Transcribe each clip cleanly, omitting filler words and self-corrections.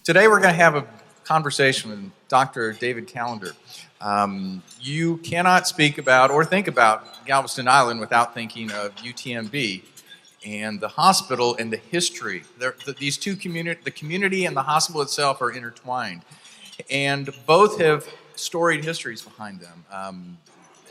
Today we're going to have a conversation with Dr. David Callender. You cannot speak about or think about Galveston Island without thinking of UTMB and the hospital and the history. These two the community and the hospital itself are intertwined, and both have storied histories behind them.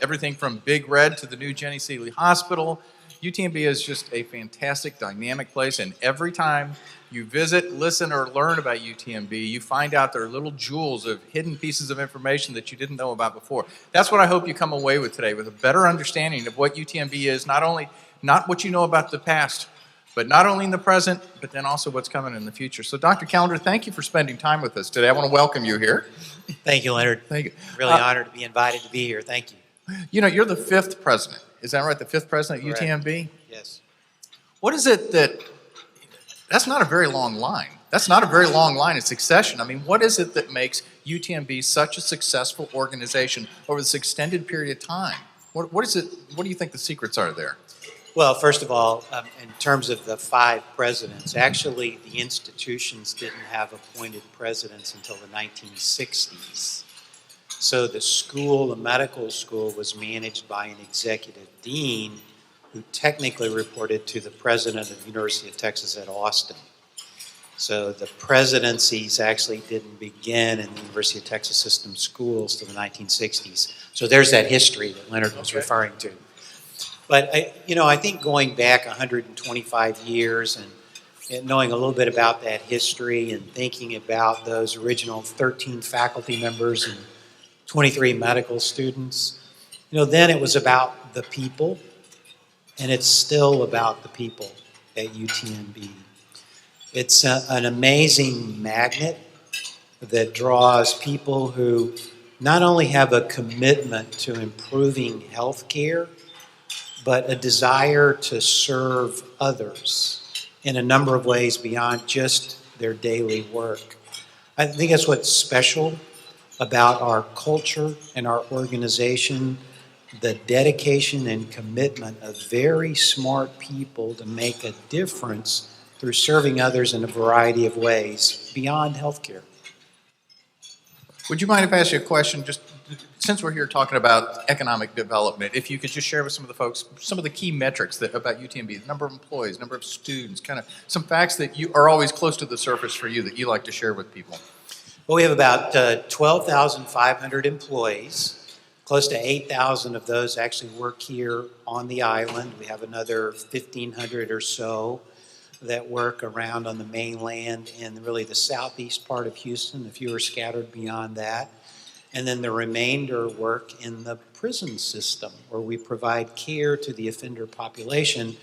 Everything from Big Red to the new Jenny Seeley Hospital. UTMB is just a fantastic, dynamic place, and every time you visit, listen, or learn about UTMB, you find out there are little jewels of hidden pieces of information that you didn't know about before. That's what I hope you come away with today, with a better understanding of what UTMB is, not what you know about the past, but not only in the present, but then also what's coming in the future. So, Dr. Callender, thank you for spending time with us today. I want to welcome you here. Thank you, Leonard. Thank you. Really honored to be invited to be here. Thank you. You know, you're the fifth president. Is that right? The fifth president of UTMB? Yes. What is it that's not a very long line. That's not a very long line in succession. I mean, what is it that makes UTMB such a successful organization over this extended period of time? What is it? What do you think the secrets are there? Well, first of all, in terms of the 5 presidents, actually the institutions didn't have appointed presidents until the 1960s. So the medical school, was managed by an executive dean who technically reported to the president of the University of Texas at Austin. So the presidencies actually didn't begin in the University of Texas system schools till the 1960s. So there's that history that Leonard was referring to. But I think going back 125 years and knowing a little bit about that history and thinking about those original 13 faculty members and 23 medical students, then it was about the people, and it's still about the people at UTMB. It's an amazing magnet that draws people who not only have a commitment to improving health care, but a desire to serve others in a number of ways beyond just their daily work. I think that's what's special about our culture and our organization, the dedication and commitment of very smart people to make a difference through serving others in a variety of ways beyond healthcare. Would you mind if I ask you a question, just since we're here talking about economic development, if you could just share with some of the folks some of the key metrics about UTMB, the number of employees, number of students, kind of some facts that you are always close to the surface for you that you like to share with people. Well, we have about 12,500 employees. Close to 8,000 of those actually work here on the island. We have another 1,500 or so that work around on the mainland and really the southeast part of Houston, a few are scattered beyond that. And then the remainder work in the prison system, where we provide care to the offender population.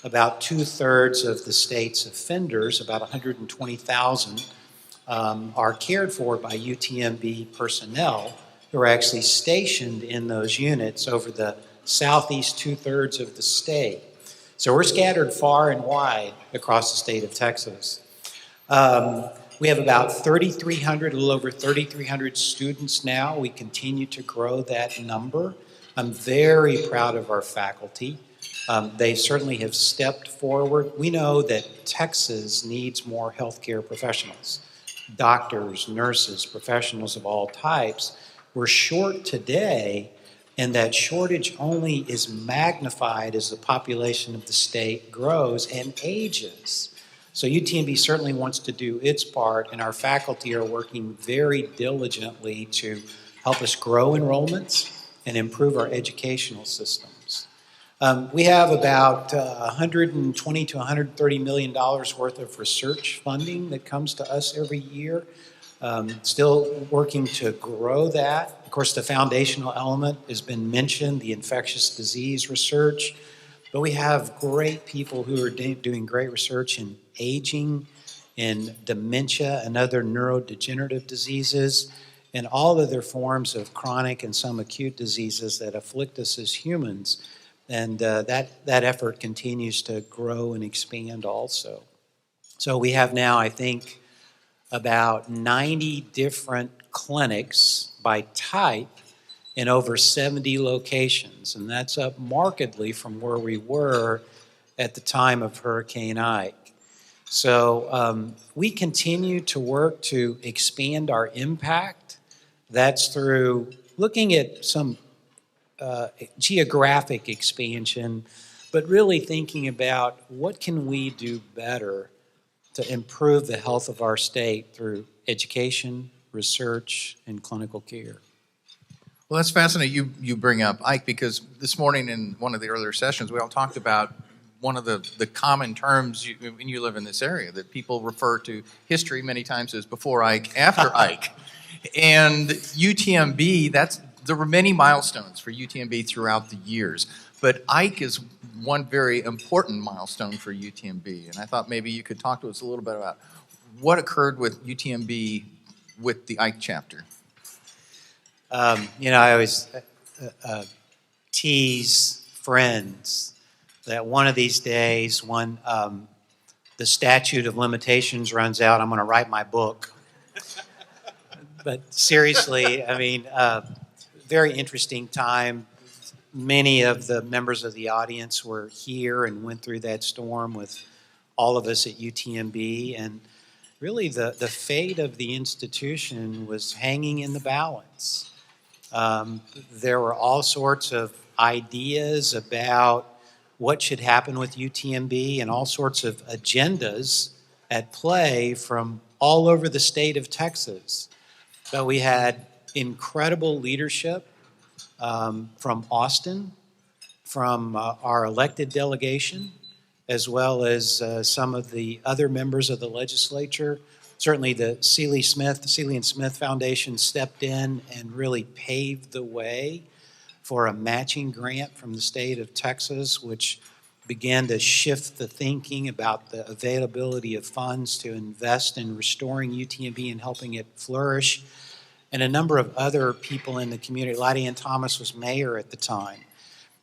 About 2/3 of the state's offenders, about 120,000, are cared for by UTMB personnel who are actually stationed in those units over the southeast 2/3 of the state. So we're scattered far and wide across the state of Texas. We have about 3,300, a little over 3,300 students now. We continue to grow that number. I'm very proud of our faculty. They certainly have stepped forward. We know that Texas needs more healthcare professionals, doctors, nurses, professionals of all types. We're short today, and that shortage only is magnified as the population of the state grows and ages. So UTMB certainly wants to do its part, and our faculty are working very diligently to help us grow enrollments and improve our educational systems. We have about $120 to $130 million worth of research funding that comes to us every year. Still working to grow that. Of course, the foundational element has been mentioned, the infectious disease research. But we have great people who are doing great research in aging, in dementia and other neurodegenerative diseases, and all other forms of chronic and some acute diseases that afflict us as humans. And that effort continues to grow and expand also. So we have now, I think, about 90 different clinics by type in over 70 locations, and that's up markedly from where we were at the time of Hurricane Ike. So we continue to work to expand our impact. That's through looking at some geographic expansion, but really thinking about what can we do better to improve the health of our state through education, research, and clinical care. Well, that's fascinating you bring up Ike, because this morning in one of the earlier sessions, we all talked about one of the common terms when you live in this area that people refer to history many times as before Ike, after Ike. And UTMB, there were many milestones for UTMB throughout the years, but Ike is one very important milestone for UTMB. And I thought maybe you could talk to us a little bit about what occurred with UTMB with the Ike chapter. I always tease friends that one of these days, when the statute of limitations runs out, I'm going to write my book. But seriously, very interesting time. Many of the members of the audience were here and went through that storm with all of us at UTMB. And really the fate of the institution was hanging in the balance. There were all sorts of ideas about what should happen with UTMB and all sorts of agendas at play from all over the state of Texas. But we had incredible leadership from Austin, from our elected delegation, as well as some of the other members of the legislature. Certainly the Sealy and Smith Foundation stepped in and really paved the way for a matching grant from the state of Texas, which began to shift the thinking about the availability of funds to invest in restoring UTMB and helping it flourish. And a number of other people in the community. Lottie Ann Thomas was mayor at the time,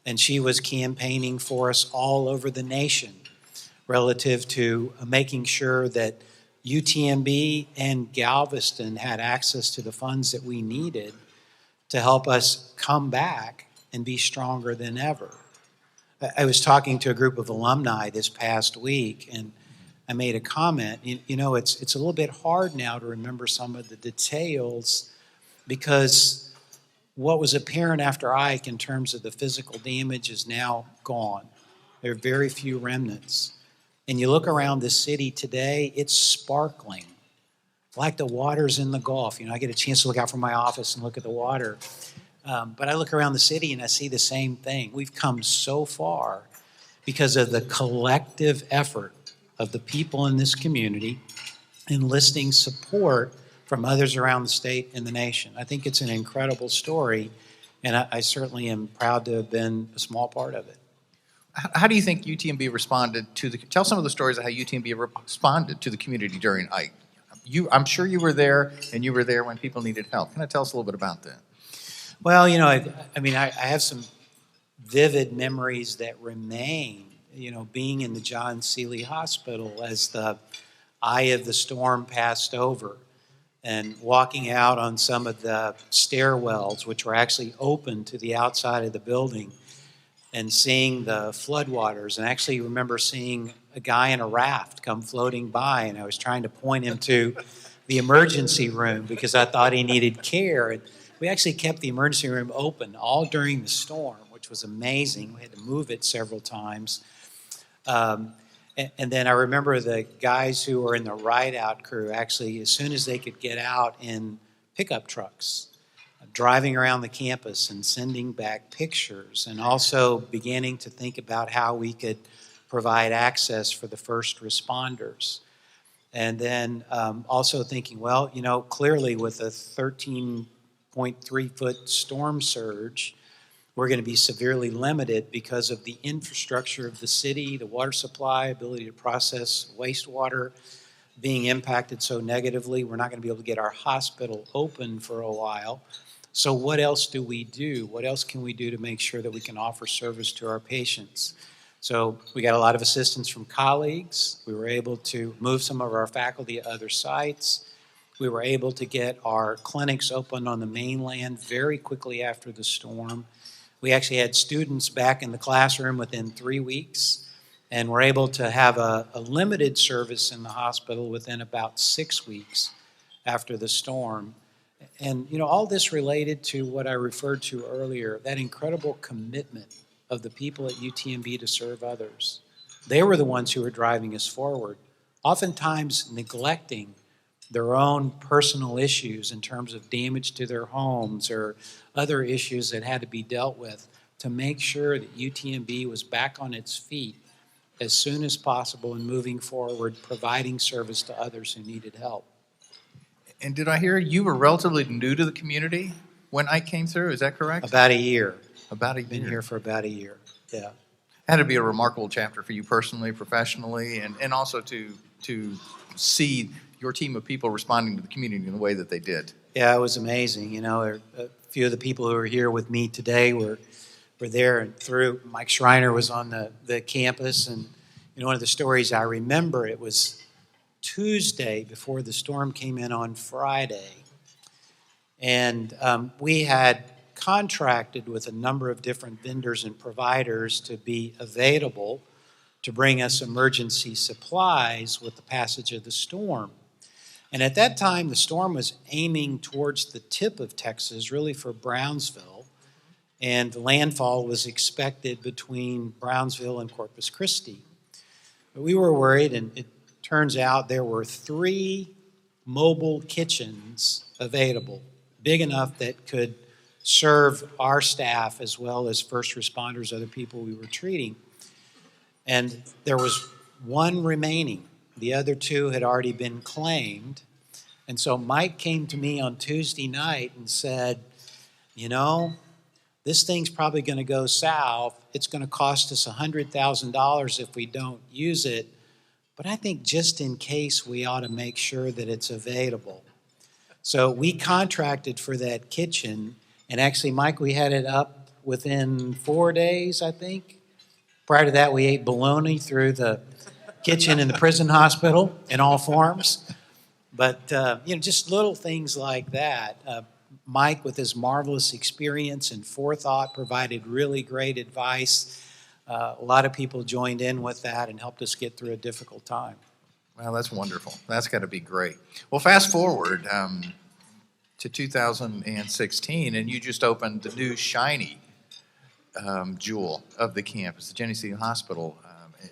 and she was campaigning for us all over the nation relative to making sure that UTMB and Galveston had access to the funds that we needed to help us come back and be stronger than ever. I was talking to a group of alumni this past week, and I made a comment. It's a little bit hard now to remember some of the details because what was apparent after Ike in terms of the physical damage is now gone. There are very few remnants. And you look around the city today, it's sparkling, like the waters in the Gulf. I get a chance to look out from my office and look at the water. But I look around the city and I see the same thing. We've come so far because of the collective effort of the people in this community enlisting support from others around the state and the nation. I think it's an incredible story, and I certainly am proud to have been a small part of it. How do you think UTMB responded tell some of the stories of how UTMB responded to the community during Ike? I'm sure you were there, and you were there when people needed help. Can you tell us a little bit about that? Well, I have some vivid memories that remain, being in the John Sealy Hospital as the eye of the storm passed over and walking out on some of the stairwells, which were actually open to the outside of the building, and seeing the floodwaters. And actually remember seeing a guy in a raft come floating by, and I was trying to point him to the emergency room because I thought he needed care. And we actually kept the emergency room open all during the storm, which was amazing. We had to move it several times. And then I remember the guys who were in the ride-out crew, actually, as soon as they could get out in pickup trucks, driving around the campus and sending back pictures, and also beginning to think about how we could provide access for the first responders. And then also thinking, clearly with a 13.3-foot storm surge, we're going to be severely limited because of the infrastructure of the city, the water supply, ability to process wastewater being impacted so negatively. We're not going to be able to get our hospital open for a while. So what else do we do? What else can we do to make sure that we can offer service to our patients? So we got a lot of assistance from colleagues. We were able to move some of our faculty to other sites. We were able to get our clinics open on the mainland very quickly after the storm. We actually had students back in the classroom within 3 weeks. and were able to have a limited service in the hospital within about 6 weeks after the storm. And, all this related to what I referred to earlier, that incredible commitment of the people at UTMB to serve others. They were the ones who were driving us forward, oftentimes neglecting their own personal issues in terms of damage to their homes or other issues that had to be dealt with to make sure that UTMB was back on its feet as soon as possible and moving forward, providing service to others who needed help. And did I hear you were relatively new to the community when I came through? Is that correct? About a year. About a year. Been here for about a year, yeah. Had to be a remarkable chapter for you personally, professionally, and also to see your team of people responding to the community in the way that they did. Yeah, it was amazing. A few of the people who are here with me today were there and through. Mike Schreiner was on the campus, and one of the stories I remember, it was Tuesday before the storm came in on Friday, and we had contracted with a number of different vendors and providers to be available to bring us emergency supplies with the passage of the storm. And at that time, the storm was aiming towards the tip of Texas, really for Brownsville, and the landfall was expected between Brownsville and Corpus Christi. But we were worried, and it turns out there were 3 mobile kitchens available, big enough that could serve our staff as well as first responders, other people we were treating. And there was 1 remaining. The other 2 had already been claimed. And so Mike came to me on Tuesday night and said, this thing's probably going to go south. It's going to cost us $100,000 if we don't use it. But I think just in case, we ought to make sure that it's available. So we contracted for that kitchen. And actually, Mike, we had it up within 4 days, I think. Prior to that, we ate bologna through the kitchen in the prison hospital in all forms. But, just little things like that. Mike, with his marvelous experience and forethought, provided really great advice. A lot of people joined in with that and helped us get through a difficult time. Well, that's wonderful. That's got to be great. Well, fast forward to 2016, and you just opened the new shiny jewel of the campus, the Genesee Hospital.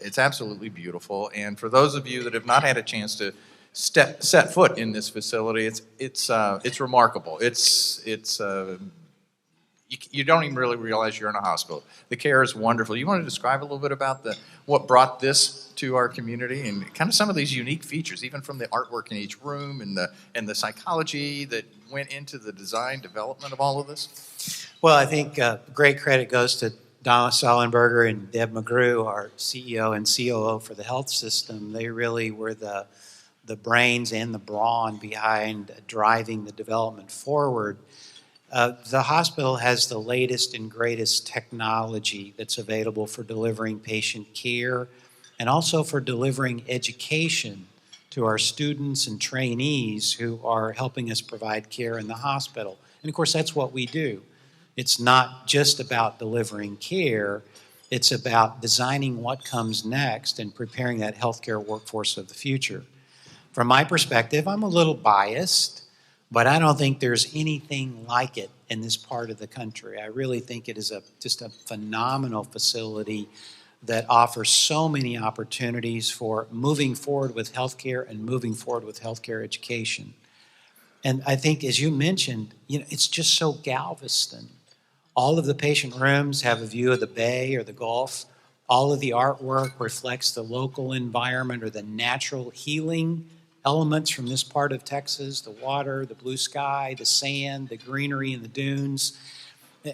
It's absolutely beautiful, and for those of you that have not had a chance to set foot in this facility, it's remarkable. You don't even really realize you're in a hospital. The care is wonderful. You want to describe a little bit about what brought this to our community and kind of some of these unique features, even from the artwork in each room and the psychology that went into the design development of all of this? Well, I think great credit goes to Donna Sollenberger and Deb McGrew, our CEO and COO for the health system. They really were the brains and the brawn behind driving the development forward. The hospital has the latest and greatest technology that's available for delivering patient care and also for delivering education to our students and trainees who are helping us provide care in the hospital. And of course, that's what we do. It's not just about delivering care, it's about designing what comes next and preparing that healthcare workforce of the future. From my perspective, I'm a little biased, but I don't think there's anything like it in this part of the country. I really think it is just a phenomenal facility that offers so many opportunities for moving forward with healthcare and moving forward with healthcare education. And I think, as you mentioned, it's just so Galveston. All of the patient rooms have a view of the bay or the Gulf. All of the artwork reflects the local environment or the natural healing elements from this part of Texas, the water, the blue sky, the sand, the greenery and the dunes.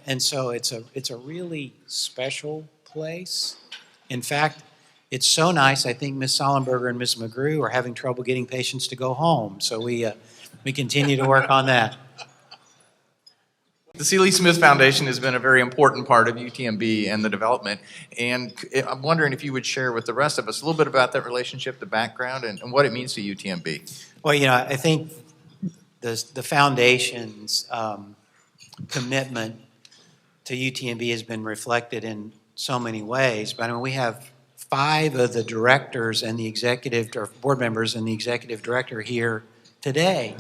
And so it's a really special place. In fact, it's so nice, I think Ms. Sollenberger and Ms. McGrew are having trouble getting patients to go home. So we continue to work on that. The C. Lee Smith Foundation has been a very important part of UTMB and the development, and I'm wondering if you would share with the rest of us a little bit about that relationship, the background, and what it means to UTMB. Well, I think the foundation's commitment to UTMB has been reflected in so many ways, but we have 5 of the directors and the executive, or board members and the executive director here today.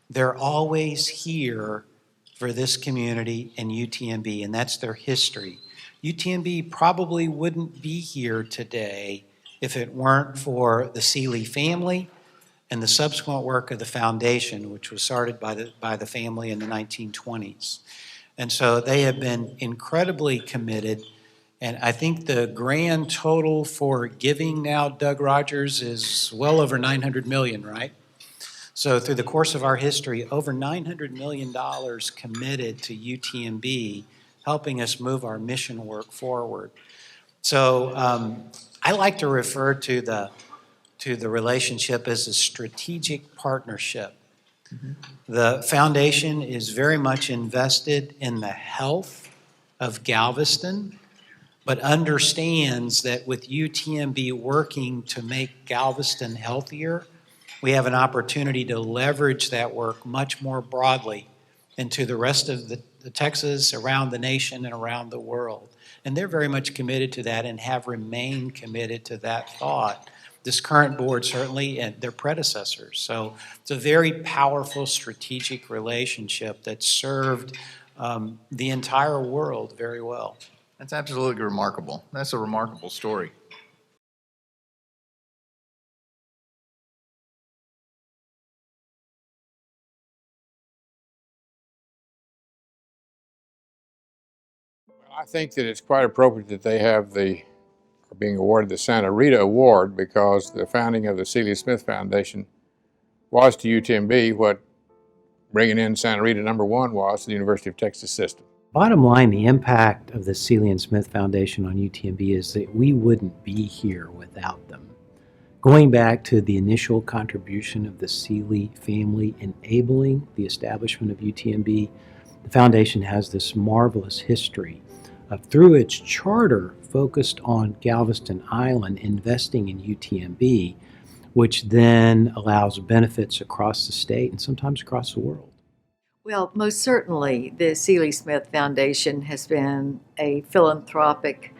They're always here for this community and UTMB, and that's their history. UTMB probably wouldn't be here today if it weren't for the Seeley family and the subsequent work of the foundation, which was started by the family in the 1920s. And so they have been incredibly committed. And I think the grand total for giving now, Doug Rogers, is well over $900 million, right? So through the course of our history, over $900 million committed to UTMB, helping us move our mission work forward. So I like to refer to the relationship as a strategic partnership. Mm-hmm. The foundation is very much invested in the health of Galveston, but understands that with UTMB working to make Galveston healthier, we have an opportunity to leverage that work much more broadly into the rest of the Texas, around the nation, and around the world. And they're very much committed to that and have remained committed to that thought. This current board certainly, and their predecessors. So it's a very powerful strategic relationship that served the entire world very well. That's absolutely remarkable. That's a remarkable story. I think that it's quite appropriate that they have being awarded the Santa Rita Award, because the founding of the Seeley Smith Foundation was to UTMB what bringing in Santa Rita #1 was to the University of Texas system. Bottom line, the impact of the Seeley and Smith Foundation on UTMB is that we wouldn't be here without them. Going back to the initial contribution of the Seeley family enabling the establishment of UTMB, the foundation has this marvelous history of, through its charter, focused on Galveston Island, investing in UTMB, which then allows benefits across the state and sometimes across the world. Well, most certainly, the Seeley Smith Foundation has been a philanthropic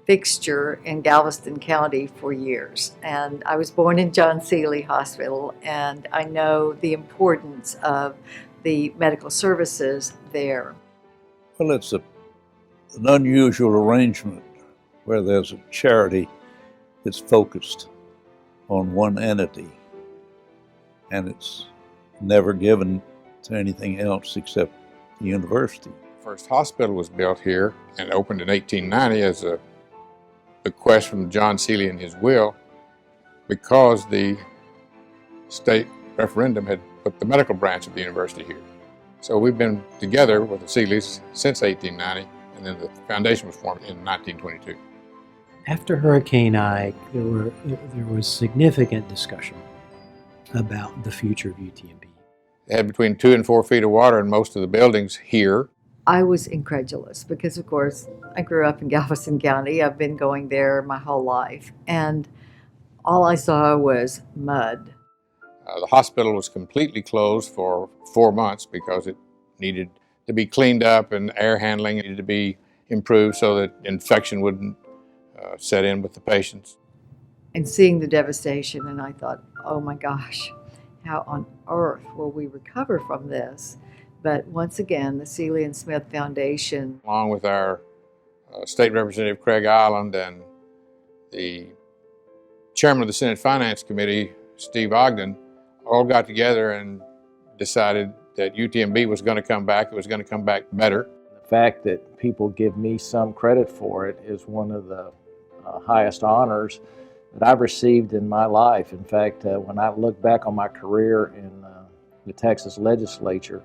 fixture in Galveston County for years. And I was born in John Seeley Hospital, and I know the importance of the medical services there. Well, it's an unusual arrangement where there's a charity that's focused on one entity, and it's never given to anything else except the university. First hospital was built here and opened in 1890 as a bequest from John Seeley in his will, because the state referendum had put the medical branch of the university here. So we've been together with the Seeleys since 1890, and then the foundation was formed in 1922. After Hurricane Ike, there was significant discussion about the future of UTMB. They had between 2 and 4 feet of water in most of the buildings here. I was incredulous because, of course, I grew up in Galveston County. I've been going there my whole life, and all I saw was mud. The hospital was completely closed for 4 months because it needed to be cleaned up, and air handling needed to be improved so that infection wouldn't set in with the patients. And seeing the devastation, and I thought, oh my gosh, how on earth will we recover from this? But once again, the Seeley and Smith Foundation, along with our State Representative Craig Island and the Chairman of the Senate Finance Committee, Steve Ogden, all got together and decided that UTMB was going to come back. It was going to come back better. The fact that people give me some credit for it is one of the highest honors that I've received in my life. In fact, when I look back on my career in the Texas legislature,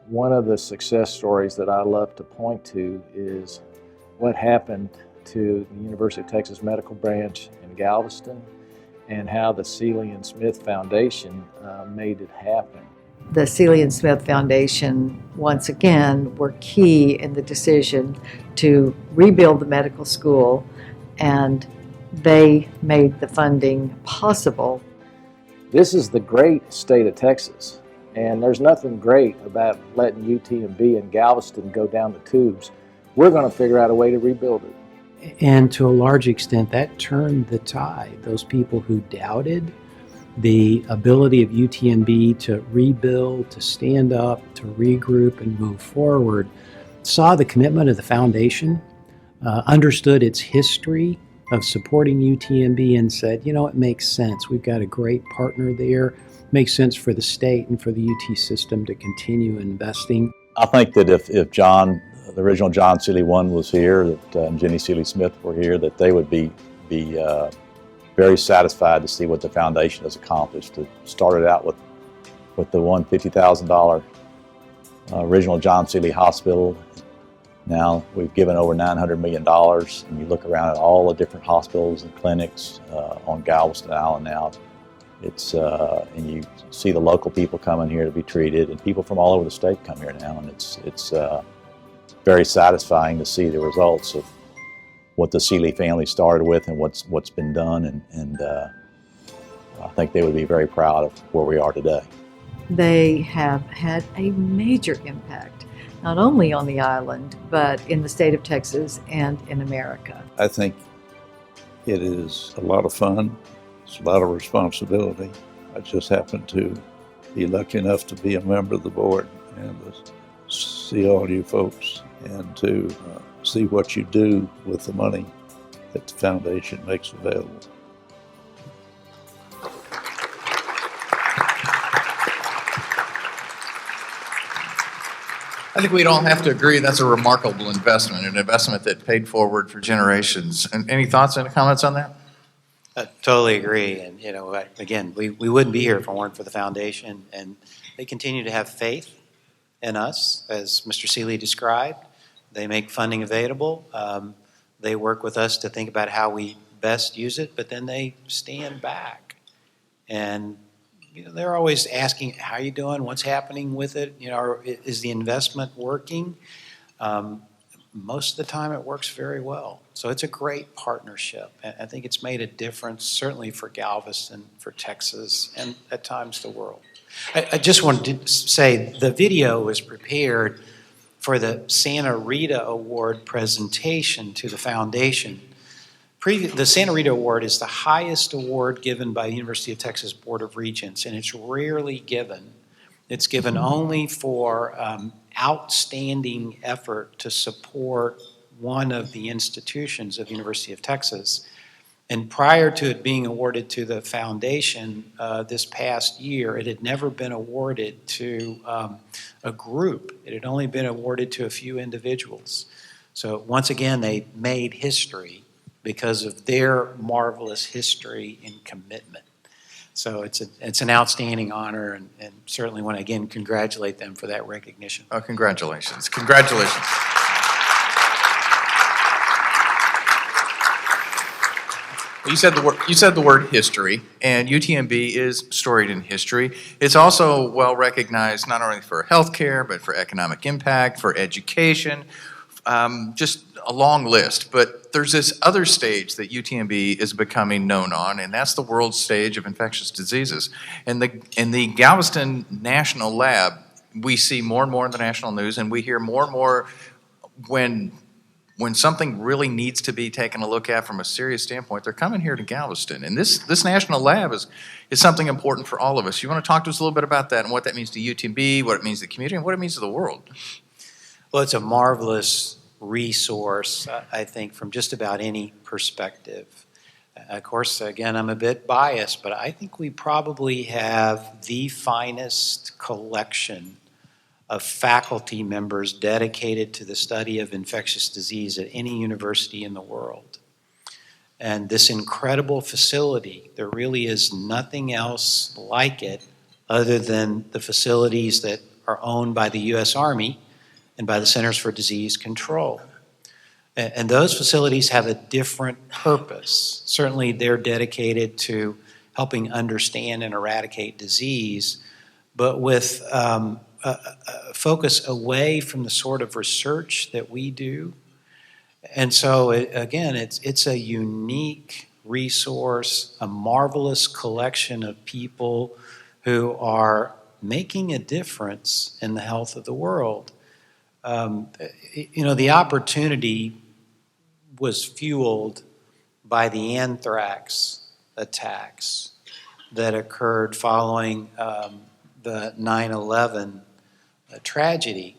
one of the success stories that I love to point to is what happened to the University of Texas Medical Branch in Galveston and how the Seeley and Smith Foundation made it happen. The Seeley and Smith Foundation, once again, were key in the decision to rebuild the medical school, and they made the funding possible. This is the great state of Texas, and there's nothing great about letting UTMB and Galveston go down the tubes. We're going to figure out a way to rebuild it. And to a large extent, that turned the tide. Those people who doubted the ability of UTMB to rebuild, to stand up, to regroup and move forward, saw the commitment of the foundation, understood its history of supporting UTMB, and said, you know, it makes sense. We've got a great partner there. It makes sense for the state and for the UT system to continue investing. I think that if John, the original John Seeley one was here, that and Jenny Seeley Smith were here, that they would be very satisfied to see what the foundation has accomplished. It started out with the $150,000 original John Seeley Hospital. Now we've given over $900 million, and you look around at all the different hospitals and clinics on Galveston Island now. It's and you see the local people coming here to be treated, and people from all over the state come here now, and it's very satisfying to see the results of what the Seeley family started with and what's been done, and I think they would be very proud of where we are today. They have had a major impact, not only on the island, but in the state of Texas and in America. I think it is a lot of fun. It's a lot of responsibility. I just happen to be lucky enough to be a member of the board and to see all you folks and to see what you do with the money that the foundation makes available. I think we'd all have to agree that's a remarkable investment, an investment that paid forward for generations. And any thoughts, any comments on that? I totally agree. And, you know, again, we wouldn't be here if it weren't for the foundation. And they continue to have faith in us, as Mr. Seeley described. They make funding available. They work with us to think about how we best use it, but then they stand back. And, you know, they're always asking, how are you doing? What's happening with it? You know, is the investment working? Most of the time it works very well. So it's a great partnership. I think it's made a difference, certainly for Galveston, for Texas, and at times the world. I just wanted to say the video was prepared for the Santa Rita Award presentation to the foundation. The Santa Rita Award is the highest award given by the University of Texas Board of Regents, and it's rarely given. It's given only for outstanding effort to support one of the institutions of the University of Texas. And prior to it being awarded to the foundation this past year, it had never been awarded to a group. It had only been awarded to a few individuals. So once again, they made history because of their marvelous history and commitment. So it's an outstanding honor, and certainly want to again congratulate them for that recognition. Oh, congratulations. Congratulations. You said the word history, and UTMB is storied in history. It's also well recognized not only for healthcare, but for economic impact, for education, just a long list. But there's this other stage that UTMB is becoming known on, and that's the world stage of infectious diseases. In the Galveston National Lab, we see more and more in the national news, and we hear more and more when something really needs to be taken a look at from a serious standpoint, they're coming here to Galveston. And this national lab is something important for all of us. You want to talk to us a little bit about that and what that means to UTMB, what it means to the community, and what it means to the world? Well, it's a marvelous resource, I think, from just about any perspective. Of course, again, I'm a bit biased, but I think we probably have the finest collection of faculty members dedicated to the study of infectious disease at any university in the world. And this incredible facility, there really is nothing else like it other than the facilities that are owned by the U.S. Army and by the Centers for Disease Control. And those facilities have a different purpose. Certainly they're dedicated to helping understand and eradicate disease, but with a focus away from the sort of research that we do. And so, again, it's a unique resource, a marvelous collection of people who are making a difference in the health of the world. The opportunity was fueled by the anthrax attacks that occurred following the 9/11 tragedy.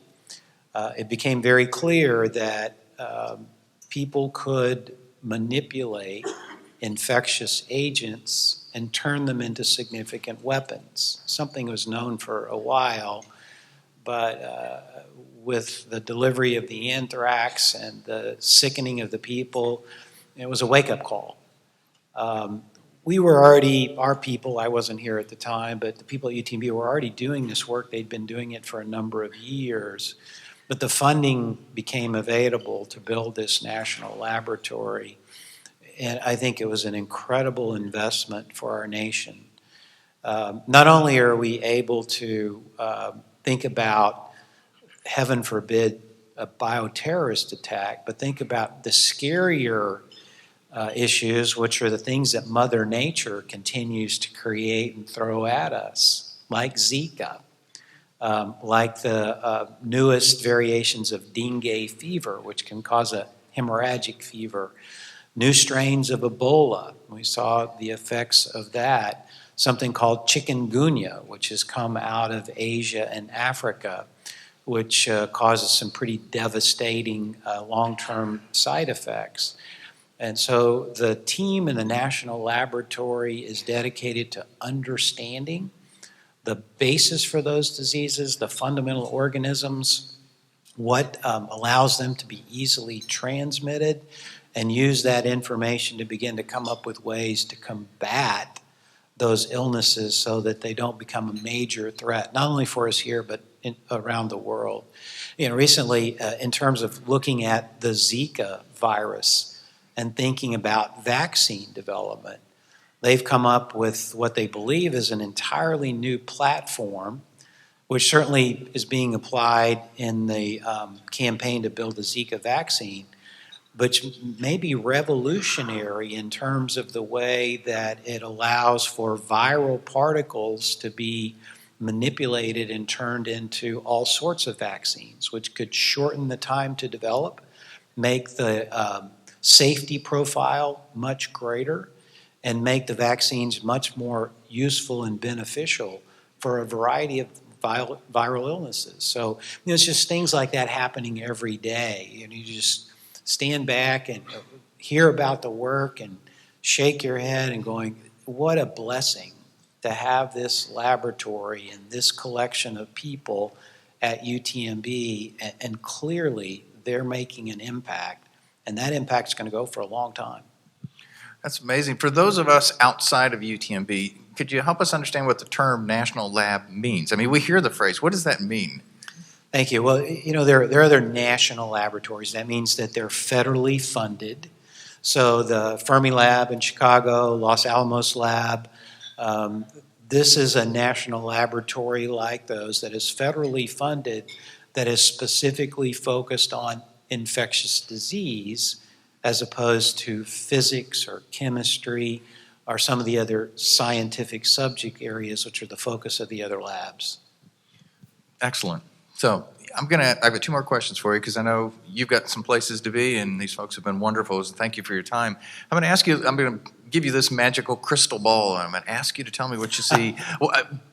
It became very clear that people could manipulate infectious agents and turn them into significant weapons. Something was known for a while, but with the delivery of the anthrax and the sickening of the people, it was a wake-up call. We were already, our people, I wasn't here at the time, but the people at UTMB were already doing this work. They'd been doing it for a number of years. But the funding became available to build this national laboratory. And I think it was an incredible investment for our nation. Not only are we able to think about, heaven forbid, a bioterrorist attack, but think about the scarier issues, which are the things that Mother Nature continues to create and throw at us, like Zika, like the newest variations of dengue fever, which can cause a hemorrhagic fever, new strains of Ebola. We saw the effects of that. Something called chikungunya, which has come out of Asia and Africa, which causes some pretty devastating long-term side effects. And so the team in the National Laboratory is dedicated to understanding the basis for those diseases, the fundamental organisms, what allows them to be easily transmitted, and use that information to begin to come up with ways to combat those illnesses so that they don't become a major threat, not only for us here, but around the world. Recently, in terms of looking at the Zika virus and thinking about vaccine development, they've come up with what they believe is an entirely new platform, which certainly is being applied in the campaign to build the Zika vaccine, but may be revolutionary in terms of the way that it allows for viral particles to be manipulated and turned into all sorts of vaccines, which could shorten the time to develop, make the safety profile much greater, and make the vaccines much more useful and beneficial for a variety of viral illnesses. So it's just things like that happening every day. You just stand back and hear about the work and shake your head and going, what a blessing to have this laboratory and this collection of people at UTMB, and clearly they're making an impact. And that impact's going to go for a long time. That's amazing. For those of us outside of UTMB, could you help us understand what the term national lab means? I mean, we hear the phrase. What does that mean? Thank you. Well, there are other national laboratories. That means that they're federally funded. So the Fermi Lab in Chicago, Los Alamos Lab, this is a national laboratory like those that is federally funded, that is specifically focused on infectious disease, as opposed to physics or chemistry or some of the other scientific subject areas, which are the focus of the other labs. Excellent. So I've got two more questions for you, because I know you've got some places to be, and these folks have been wonderful. So thank you for your time. I'm going to give you this magical crystal ball, and I'm going to ask you to tell me what you see.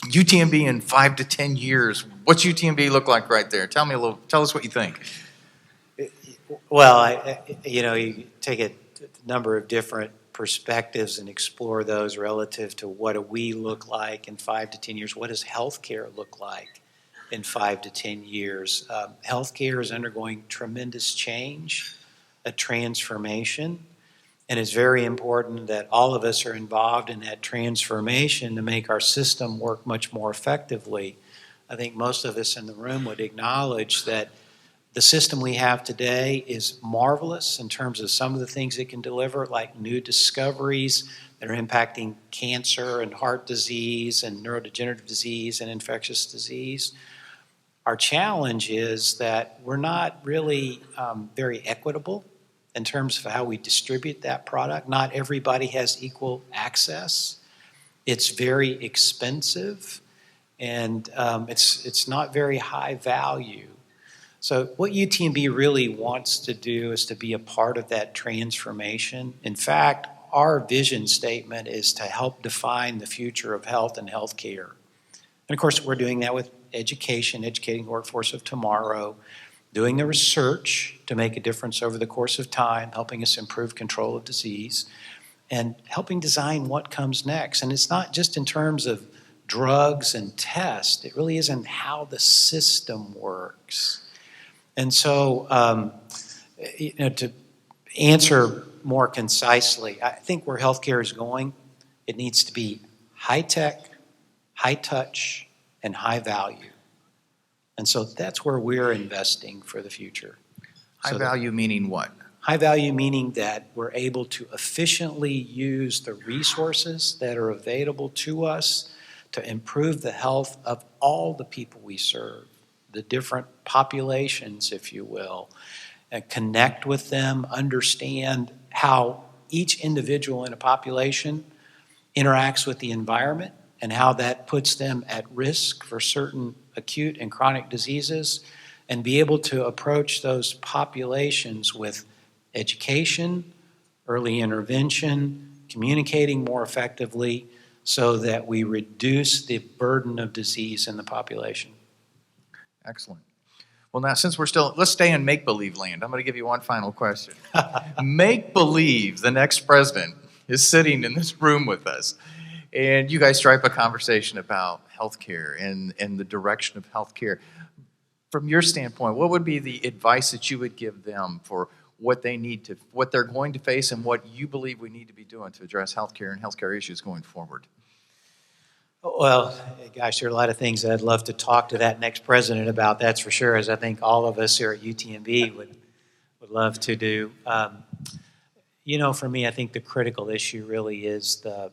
UTMB in 5 to 10 years. What's UTMB look like right there? Tell us what you think. Well, you take a number of different perspectives and explore those relative to what do we look like in 5 to 10 years. What does healthcare look like in 5 to 10 years? Healthcare is undergoing tremendous change, a transformation, and it's very important that all of us are involved in that transformation to make our system work much more effectively. I think most of us in the room would acknowledge that the system we have today is marvelous in terms of some of the things it can deliver, like new discoveries that are impacting cancer and heart disease and neurodegenerative disease and infectious disease. Our challenge is that we're not really very equitable in terms of how we distribute that product. Not everybody has equal access. It's very expensive, and it's not very high value. So what UTMB really wants to do is to be a part of that transformation. In fact, our vision statement is to help define the future of health and healthcare. And of course, we're doing that with education, educating the workforce of tomorrow, doing the research to make a difference over the course of time, helping us improve control of disease, and helping design what comes next. And it's not just in terms of drugs and tests, it really is in how the system works. And so, to answer more concisely, I think where healthcare is going, it needs to be high tech, high touch, and high value. And so that's where we're investing for the future. High value meaning what? High value meaning that we're able to efficiently use the resources that are available to us to improve the health of all the people we serve, the different populations, if you will, and connect with them, understand how each individual in a population interacts with the environment and how that puts them at risk for certain acute and chronic diseases, and be able to approach those populations with education, early intervention, communicating more effectively so that we reduce the burden of disease in the population. Excellent. Well, now, since let's stay in make-believe land. I'm going to give you one final question. Make-believe the next president is sitting in this room with us, and you guys strike a conversation about healthcare and the direction of healthcare. From your standpoint, what would be the advice that you would give them for what they're going to face and what you believe we need to be doing to address healthcare and healthcare issues going forward? Well, gosh, there are a lot of things that I'd love to talk to that next president about, that's for sure, as I think all of us here at UTMB would love to do. For me, I think the critical issue really is the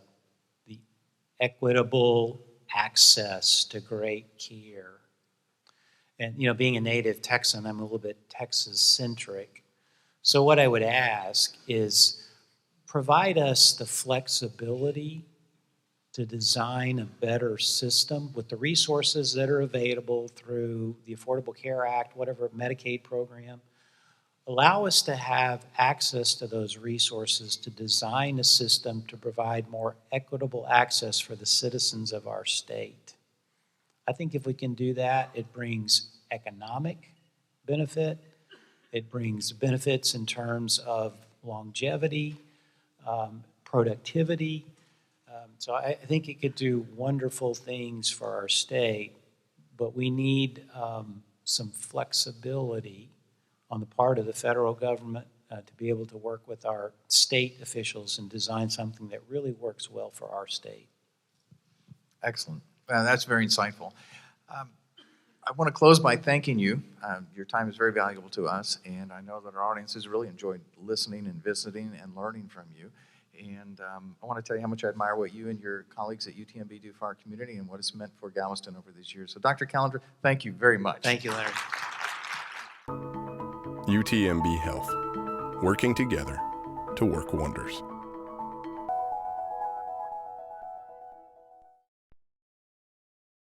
equitable access to great care. And, being a native Texan, I'm a little bit Texas-centric. So what I would ask is provide us the flexibility to design a better system with the resources that are available through the Affordable Care Act, whatever Medicaid program. Allow us to have access to those resources to design a system to provide more equitable access for the citizens of our state. I think if we can do that, it brings economic benefit. It brings benefits in terms of longevity, productivity. So I think it could do wonderful things for our state, but we need some flexibility on the part of the federal government to be able to work with our state officials and design something that really works well for our state. Excellent. That's very insightful. I want to close by thanking you. Your time is very valuable to us, and I know that our audience has really enjoyed listening and visiting and learning from you. And I want to tell you how much I admire what you and your colleagues at UTMB do for our community and what it's meant for Galveston over these years. So, Dr. Callender, thank you very much. Thank you, Leonard. UTMB Health, working together to work wonders.